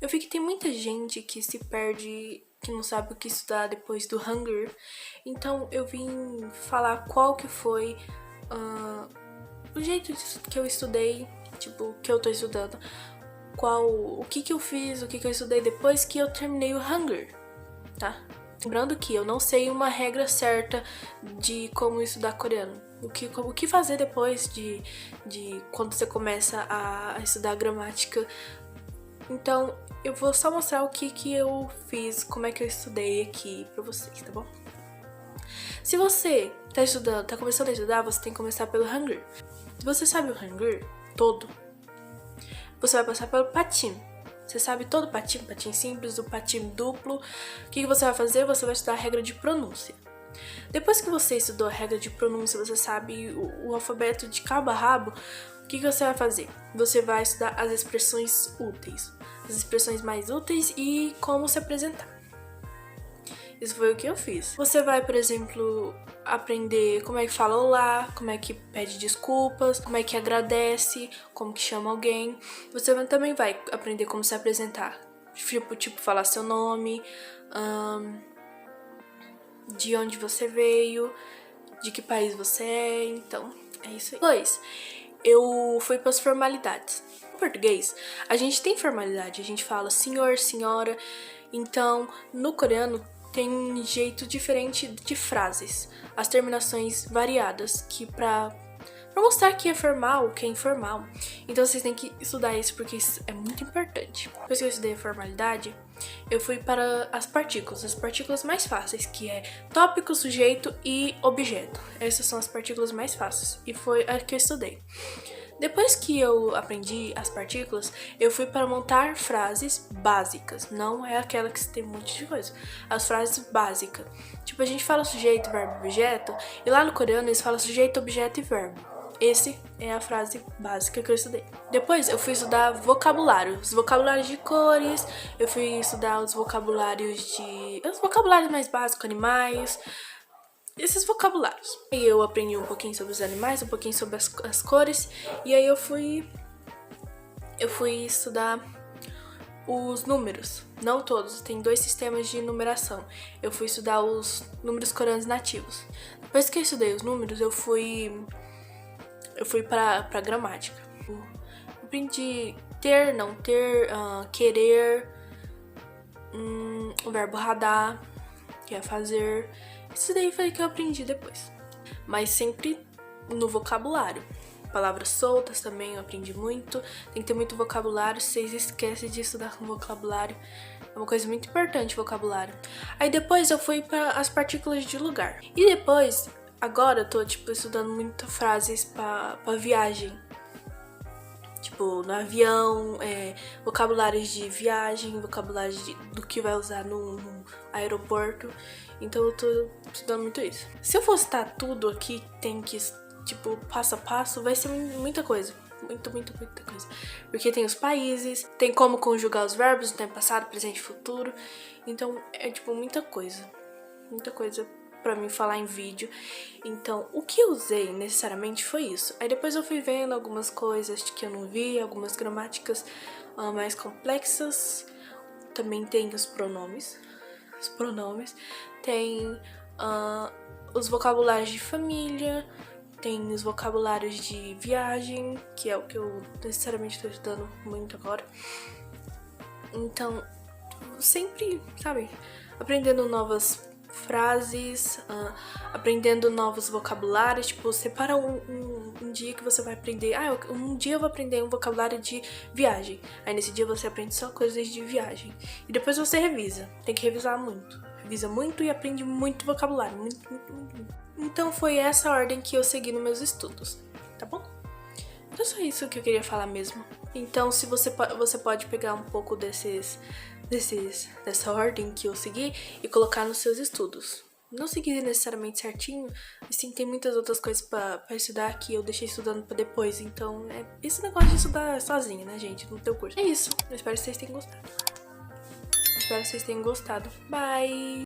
Eu vi que tem muita gente que se perde, que não sabe o que estudar depois do Hunger. Então eu vim falar qual que foi o jeito que eu estudei, tipo, que eu tô estudando. O que eu fiz, o que eu estudei depois que eu terminei o Hunger, tá? Lembrando que eu não sei uma regra certa de como estudar coreano. O que fazer depois de quando você começa a estudar gramática. Então, eu vou só mostrar o que eu fiz, como é que eu estudei aqui pra vocês, tá bom? Se você tá começando a estudar, você tem que começar pelo Hangul. Se você sabe o Hangul todo, você vai passar pelo patim. Você sabe todo o patim simples, o patim duplo. O que você vai fazer? Você vai estudar a regra de pronúncia. Depois que você estudou a regra de pronúncia, você sabe o alfabeto de cabo a rabo, o que você vai fazer? Você vai estudar as expressões úteis, as expressões mais úteis e como se apresentar. Isso foi o que eu fiz. Você vai, por exemplo, aprender como é que fala olá, como é que pede desculpas, como é que agradece, como que chama alguém. Você também vai aprender como se apresentar, tipo falar seu nome, de onde você veio, de que país você é, então é isso aí. Depois, eu fui para as formalidades. Em português, a gente tem formalidade, a gente fala senhor, senhora, então no coreano tem um jeito diferente de frases, as terminações variadas, que pra mostrar que é formal, que é informal. Então vocês têm que estudar isso porque isso é muito importante. Depois que eu estudei a formalidade, eu fui para as partículas mais fáceis, que é tópico, sujeito e objeto. Essas são as partículas mais fáceis e foi a que eu estudei. Depois que eu aprendi as partículas, eu fui para montar frases básicas. Não é aquela que tem um monte de coisa. As frases básicas. Tipo, a gente fala sujeito, verbo, objeto. E lá no coreano eles falam sujeito, objeto e verbo. Esse é a frase básica que eu estudei. Depois eu fui estudar vocabulário. Os vocabulários de cores. Eu fui estudar os vocabulários mais básicos, animais. Esses vocabulários. E eu aprendi um pouquinho sobre os animais, um pouquinho sobre as cores. E aí eu fui estudar os números. Não todos, tem 2 sistemas de numeração. Eu fui estudar os números coreanos nativos. Depois que eu estudei os números, eu fui pra gramática. Eu aprendi ter, não ter, querer, o verbo radar, que é fazer. Isso daí foi o que eu aprendi depois. Mas sempre no vocabulário. Palavras soltas também eu aprendi muito. Tem que ter muito vocabulário. Vocês esquecem de estudar com vocabulário. É uma coisa muito importante, vocabulário. Aí depois eu fui para as partículas de lugar. E depois, agora eu tô estudando muitas frases pra viagem. Tipo, no avião, vocabulários de viagem, vocabulários do que vai usar no aeroporto. Então eu tô estudando muito isso. Se eu for citar tudo aqui, tem que, passo a passo, vai ser muita coisa. Muita coisa. Porque tem os países, tem como conjugar os verbos no tempo passado, presente e futuro. Então é muita coisa. Muita coisa pra mim falar em vídeo. Então, o que eu usei necessariamente foi isso. Aí depois eu fui vendo algumas coisas que eu não vi, algumas gramáticas mais complexas. Também tem os pronomes. Tem os vocabulários de família, tem os vocabulários de viagem, que é o que eu necessariamente estou estudando muito agora. Então, sempre, sabe, aprendendo novas frases, aprendendo novos vocabulários. Tipo, separa um dia que você vai aprender. Um dia eu vou aprender um vocabulário de viagem. Aí nesse dia você aprende só coisas de viagem. E depois você revisa. Tem que revisar muito. Revisa muito e aprende muito vocabulário. Muito. Então foi essa ordem que eu segui nos meus estudos. Tá bom? Então só isso que eu queria falar mesmo. Então se você pode pegar um pouco dessa ordem que eu segui e colocar nos seus estudos. Não seguir necessariamente certinho, mas sim tem muitas outras coisas pra estudar que eu deixei estudando pra depois. Então é esse negócio de estudar sozinho, né, gente, no teu curso. É isso. Eu espero que vocês tenham gostado. Bye!